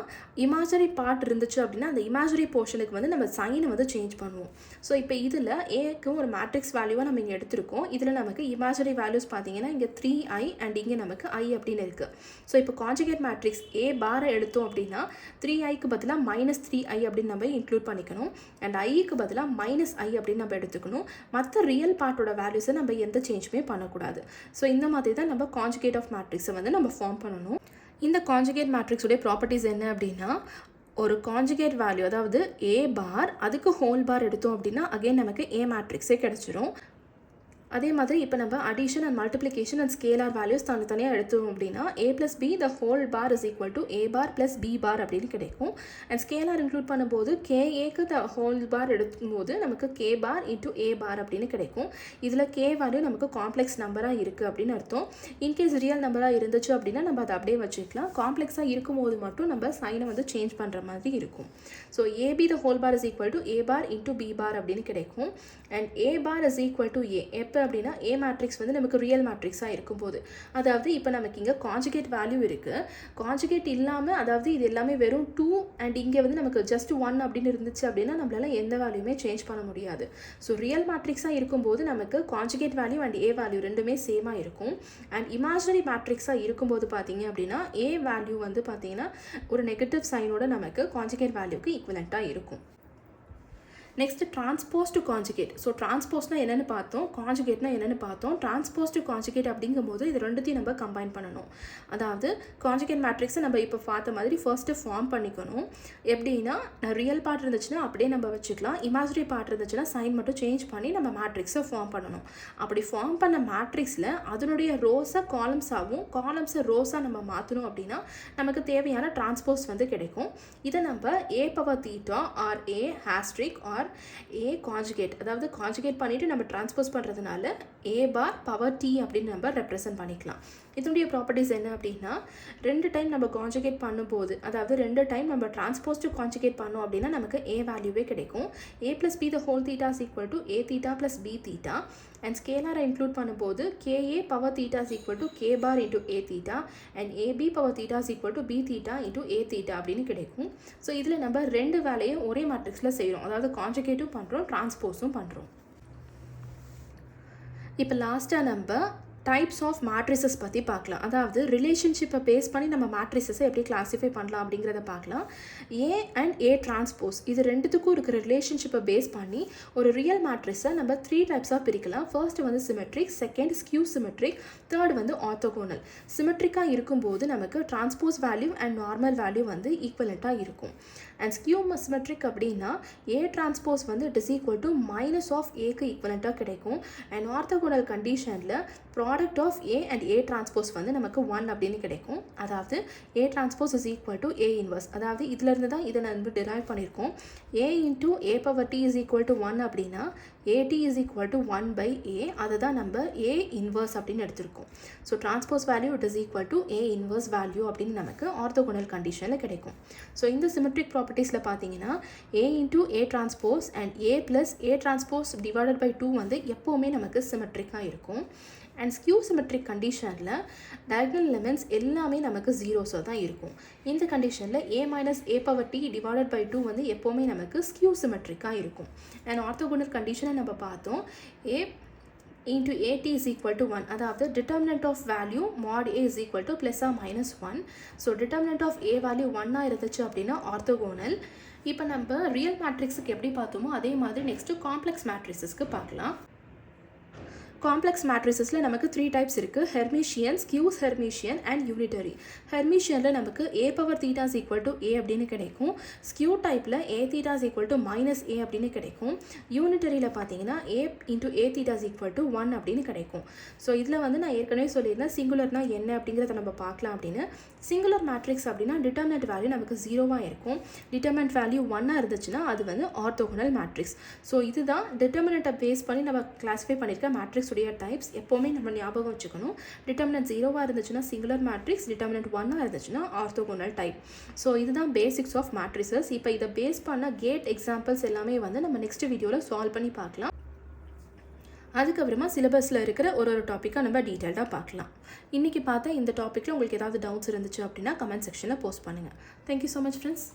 இமேஜினரி பார்ட் இருந்துச்சு அப்படின்னா அந்த இமேஜினரி போர்ஷனுக்கு வந்து நம்ம சைனை வந்து சேஞ்ச் பண்ணுவோம். ஸோ இப்போ இதில் ஏக்கு ஒரு மேட்ரிக்ஸ் வேல்யூவாக நம்ம இங்கே எடுத்திருக்கோம். இதில் நமக்கு இமேஜினரி வேல்யூஸ் பார்த்தீங்கன்னா இங்கே 3i அண்ட் இங்கே நமக்கு i அப்படின்னு இருக்குது. ஸோ இப்போ கான்ஜுகேட் மேட்ரிக்ஸ் ஏ பாரை எடுத்தோம் அப்படின்னா 3iக்கு பதிலாக -3i அப்படின்னு நம்ம இன்க்ளூட் பண்ணிக்கணும். அண்ட் ஐக்கு பதிலாக -i அப்படின்னு நம்ம எடுத்துக்கணும். மற்ற ரியல் பார்ட்டோட வேல்யூஸை நம்ம எந்த சேஞ்சுமே பண்ணக்கூடாது. ஸோ இந்த மாதிரி தான் நம்ம கான்ஜுகேட் ஆஃப் மேட்ரிக்ஸை வந்து நம்ம ஃபார்ம் பண்ணணும். இந்த கான்ஜுகேட் மேட்ரிக்ஸுடைய ப்ராப்பர்ட்டிஸ் என்ன அப்படின்னா ஒரு கான்ஜுகேட் வேல்யூ, அதாவது ஏ பார் அதுக்கு ஹோல் பார் எடுத்தோம் அப்படின்னா அகைன் நமக்கு ஏ மேட்ரிக்ஸே கிடச்சிரும். அதே மாதிரி இப்போ நம்ம addition and multiplication and scalar values தனித்தனியாக எடுத்தோம் அப்படின்னா a + b the whole bar is equal to a bar + b bar அப்படின்னு கிடைக்கும். அண்ட் ஸ்கேலார் இன்க்ளூட் பண்ணும்போது KAக்கு the whole bar எடுக்கும்போது நமக்கு k bar into a bar அப்படின்னு கிடைக்கும். இதில் k வேல்யூ நமக்கு காம்ப்ளெக்ஸ் நம்பராக இருக்குது அப்படின்னு அர்த்தம். இன்கேஸ் ரியல் நம்பராக இருந்துச்சு அப்படின்னா நம்ம அதை அப்படியே வச்சுக்கலாம். காம்ப்ளெக்ஸாக இருக்கும்போது மட்டும் நம்ம சைனை வந்து சேஞ்ச் பண்ணுற மாதிரி இருக்கும். So ab the whole bar is equal to a bar into b bar அப்படின்னு கிடைக்கும். And a bar is equal to a எப்போ அப்படின்னா ஏ மேட்ரிக்ஸ் வந்து நமக்கு ரியல் மேட்ரிக்ஸாக இருக்கும்போது, அதாவது இப்போ நமக்கு இங்கே கான்ஜுகேட் வேல்யூ இருக்குது. கான்ஜுகேட் இல்லாமல், அதாவது இது எல்லாமே வெறும் 2 அண்ட் இங்கே வந்து நமக்கு ஜஸ்ட் 1 அப்படின்னு இருந்துச்சு அப்படின்னா நம்மளால எந்த வேல்யூமே சேஞ்ச் பண்ண முடியாது. ஸோ ரியல் மேட்ரிக்ஸாக இருக்கும்போது நமக்கு conjugate value and A value ரெண்டுமே சேமாக இருக்கும். அண்ட் இமேஜினரி மேட்ரிக்ஸாக இருக்கும்போது பார்த்தீங்க அப்படின்னா ஏ வேல்யூ வந்து பார்த்தீங்கன்னா ஒரு நெகட்டிவ் சைனோட நமக்கு கான்ஜுகேட் வேல்யூக்கு ஈக்குவலண்ட்டாக இருக்கும். Next transpose to conjugate. So டிரான்ஸ்போஸ்னால் என்னென்னு பார்த்தோம், கான்ஜுகேட்னா என்னென்னு பார்த்தோம். டிரான்ஸ்போஸ் டு கான்ஜுகேட் அப்படிங்கும்போது இது ரெண்டுத்தையும் நம்ம கம்பைன் பண்ணணும். அதாவது கான்ஜுகேட் மேட்ரிக்ஸை நம்ம இப்போ பார்த்த மாதிரி ஃபர்ஸ்ட்டு ஃபார்ம் பண்ணிக்கணும். எப்படின்னா ரியல் பார்ட் இருந்துச்சுன்னா அப்படியே நம்ம வச்சுக்கலாம். இமேஜினரி பார்ட் இருந்துச்சுன்னா சைன் மட்டும் சேஞ்ச் பண்ணி நம்ம மேட்ரிக்ஸை ஃபார்ம் பண்ணணும். அப்படி ஃபார்ம் பண்ண மேட்ரிக்ஸில் அதனுடைய ரோஸை காலம்ஸாகவும் காலம்ஸை ரோஸாக நம்ம மாற்றணும் அப்படின்னா நமக்கு தேவையான டிரான்ஸ்போஸ் வந்து கிடைக்கும். இதை நம்ம a⁻θ ஆர் a ஹாஸ்ட்ரிக் ஆர் a கான்ஜுகேட், அதாவது கான்ஜுகேட் பண்ணிவிட்டு நம்ம டிரான்ஸ்போஸ் பண்ணுறதுனால a பார் பவர் t அப்படின்னு நம்ம ரெப்ரசன்ட் பண்ணிக்கலாம். இதனுடைய ப்ராப்பர்ட்டிஸ் என்ன அப்படின்னா 2 டைம் நம்ம கான்ஜுகேட் பண்ணும்போது, அதாவது 2 டைம் நம்ம டிரான்ஸ்போஸ் டு கான்ஜுகேட் பண்ணோம் அப்படின்னா நமக்கு a வேல்யூவே கிடைக்கும். a + b the whole theta is equal to a theta + b theta. And ஸ்கேலாரை இன்க்ளூட் பண்ணும்போது KA⁻θ is equal to k bar into a theta and AB⁻θ is equal to b theta into a theta அப்படின்னு கிடைக்கும். So இதில் நம்ம 2 வேலையும் ஒரே மேட்ரிக்ஸில் செய்கிறோம், அதாவது கான்ஜுகேட்டும் பண்ணுறோம் டிரான்ஸ்போஸும் பண்ணுறோம். இப்போ லாஸ்ட்டாக நம்ம டைப்ஸ் ஆஃப் மேட்ரிசஸ் பற்றி பார்க்கலாம். அதாவது ரிலேஷன்ஷிப்பை பேஸ் பண்ணி நம்ம மேட்ரிசஸை எப்படி கிளாஸிஃபை பண்ணலாம் அப்படிங்கிறத பார்க்கலாம். ஏ அண்ட் ஏ டிரான்ஸ்போஸ் இது ரெண்டுத்துக்கும் இருக்கிற ரிலேஷன்ஷிப்பை பேஸ் பண்ணி ஒரு ரியல் மேட்ரிஸை நம்ம 3 டைப்ஸாக பிரிக்கலாம். ஃபர்ஸ்ட் வந்து symmetric, second skew symmetric, third வந்து ஆர்த்தோகோனல். சிமெட்ரிக்காக இருக்கும்போது நமக்கு transpose value and normal value வந்து ஈக்குவலண்ட்டாக இருக்கும். அண்ட் ஸ்கியூ சிமெட்ரிக் அப்படின்னா ஏ டிரான்ஸ்போஸ் வந்து it is equal to minus of ஏக்கு ஈக்குவலண்ட்டாக கிடைக்கும். அண்ட் ஆர்த்தோகோனல் கண்டிஷனில் product of A and A transpose வந்து நமக்கு 1 அப்படின்னு கிடைக்கும். அதாவது A transpose is equal to A inverse. அதாவது இதிலிருந்து தான் இதை நம்ம டிரைவ் பண்ணியிருக்கோம். A into a⁻t is equal to 1 அப்படின்னா at is equal to 1/a. அதை தான் நம்ம ஏ இன்வர்ஸ் அப்படின்னு எடுத்திருக்கோம். So transpose value it is equal to A inverse value அப்படின்னு நமக்கு ஆர்த்தோகோனல் கண்டிஷனில் கிடைக்கும். ஸோ இந்த சிமெட்ரிக் ப்ராப்பர்ட்டிஸில் பார்த்தீங்கன்னா A into A transpose and A plus A transpose divided by 2 வந்து எப்போவுமே நமக்கு சிமெட்ரிக்காக இருக்கும். அண்ட் ஸ்கியூ சிமெட்ரிக் கண்டிஷனில் டயகனல் எலிமெண்ட்ஸ் எல்லாமே நமக்கு ஜீரோஸாக தான் இருக்கும். இந்த கண்டிஷனில் a - a⁻t டிவைடட் பை 2 வந்து எப்போவுமே நமக்கு ஸ்கியூ சிமெட்ரிக்காக இருக்கும். அண்ட் ஆர்த்தோகோனல் கண்டிஷனை நம்ம பார்த்தோம். a into at is equal to 1, அதாவது determinant of value mod a is equal to plus or minus 1. So determinant of a value 1 இருந்துச்சு அப்படின்னா ஆர்த்தோகோனல். இப்போ நம்ம ரியல் மேட்ரிக்ஸுக்கு எப்படி பார்த்தோமோ அதே மாதிரி நெக்ஸ்ட்டு காம்ப்ளெக்ஸ் மேட்ரிக்ஸஸ்க்கு பார்க்கலாம். காம்ப்ளெக்ஸ் மேட்ரிசஸில் நமக்கு 3 டைப்ஸ் இருக்குது. ஹெர்மிஷியன், ஸ்கியூஸ் ஹெர்மிஷியன் அண்ட் யூனிட்டரி. ஹெர்மிஷியனில் நமக்கு a⁻θ is equal to a அப்படின்னு கிடைக்கும். ஸ்கியூ டைப்பில் a⁻θ is equal to -a அப்படின்னு கிடைக்கும். யூனிட்டரியில் பார்த்தீங்கன்னா a into a⁻θ is equal to 1 அப்படின்னு கிடைக்கும். ஸோ இதில் வந்து நான் ஏற்கனவே சொல்லியிருந்தேன் சிங்குலர்னால் என்ன அப்படிங்கிறத நம்ம பார்க்கலாம் அப்படின்னு. சிங்குலர் மேட்ரிக்ஸ் அப்படின்னா டிட்டர்மினன்ட் வேல்யூ நமக்கு 0வாக இருக்கும். டிட்டர்மினன்ட் வேல்யூ 1 இருந்துச்சுன்னா அது வந்து ஆர்த்தோகோனல் மேட்ரிக்ஸ். ஸோ இதுதான் டிட்டர்மினண்ட்டை பேஸ் பண்ணி நம்ம கிளாஸிஃபை பண்ணியிருக்க மேட்ரிக்ஸ் உடைய டைப்ஸ் எப்போவுமே நம்ம ஞாபகம் வச்சுக்கணும். டிட்டர்மினன்ட் 0வாக இருந்துச்சுன்னா சிங்குலர் மேட்ரிக்ஸ், டிட்டர்மினன்ட் 1ஆக இருந்துச்சுன்னா ஆர்த்தோகோனல் டைப். ஸோ இதுதான் பேசிக்ஸ் ஆஃப் மேட்ரிசஸ். இப்போ இதை பேஸ் பண்ண கேட் எக்ஸாம்பிள்ஸ் எல்லாமே வந்து நம்ம நெக்ஸ்ட் வீடியோவில் சால்வ் பண்ணி பார்க்கலாம். அதுக்கப்புறமா சிலபஸில் இருக்கிற ஒரு டாப்பிக்காக நம்ம டீட்டெயில்டாக பார்க்கலாம். இன்றைக்கி பார்த்தா இந்த டாப்பிக்கில் உங்களுக்கு ஏதாவது டவுட்ஸ் இருந்துச்சு அப்படின்னா கமெண்ட் செக்ஷனில் போஸ்ட் பண்ணுங்கள். Thank you so much friends.